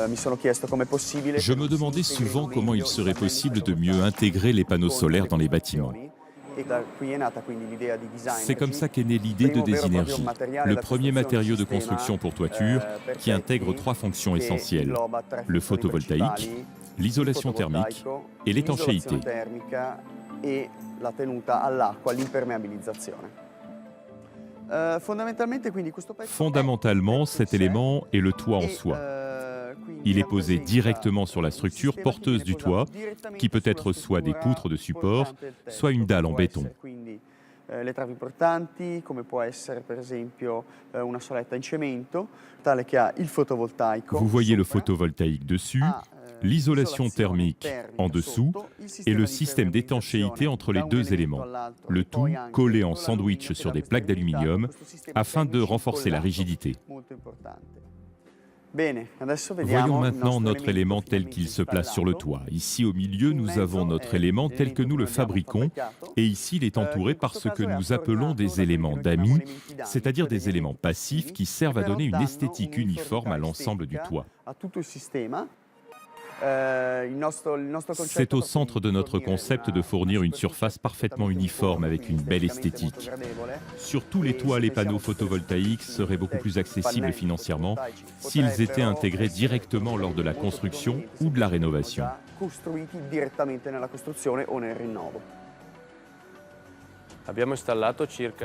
Je me demandais souvent comment il serait possible de mieux intégrer les panneaux solaires dans les bâtiments. C'est comme ça qu'est née l'idée de Desynergie, le premier matériau de construction pour toiture qui intègre 3 fonctions essentielles: le photovoltaïque, l'isolation thermique et l'étanchéité. Fondamentalement, cet élément est le toit en soi. Il est posé directement sur la structure porteuse du toit, qui peut être soit des poutres de support, soit une dalle en béton. Vous voyez le photovoltaïque dessus, l'isolation thermique en dessous et le système d'étanchéité entre les 2 éléments. Le tout collé en sandwich sur des plaques d'aluminium afin de renforcer la rigidité. Voyons maintenant notre élément tel qu'il se place sur le toit. Ici au milieu, nous avons notre élément tel que nous le fabriquons et ici il est entouré par ce que nous appelons des éléments d'amis, c'est-à-dire des éléments passifs qui servent à donner une esthétique uniforme à l'ensemble du toit. C'est au centre de notre concept de fournir une surface parfaitement uniforme avec une belle esthétique. Sur tous les toits, les panneaux photovoltaïques seraient beaucoup plus accessibles financièrement s'ils étaient intégrés directement lors de la construction ou de la rénovation.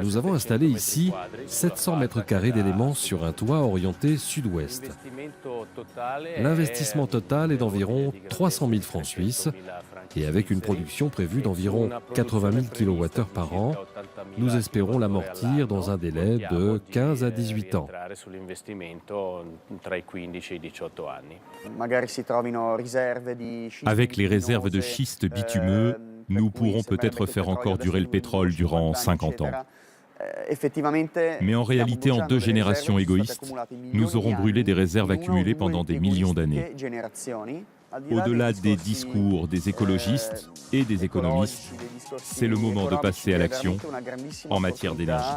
Nous avons installé ici 700 mètres carrés d'éléments sur un toit orienté sud-ouest. L'investissement total est d'environ 300 000 francs suisses et avec une production prévue d'environ 80 000 kWh par an, nous espérons l'amortir dans un délai de 15 à 18 ans. Avec les réserves de schiste bitumeux, nous pourrons peut-être faire encore durer le pétrole durant 50 ans. Mais en réalité, en 2 générations égoïstes, nous aurons brûlé des réserves accumulées pendant des millions d'années. Au-delà des discours des écologistes et des économistes, c'est le moment de passer à l'action en matière d'énergie.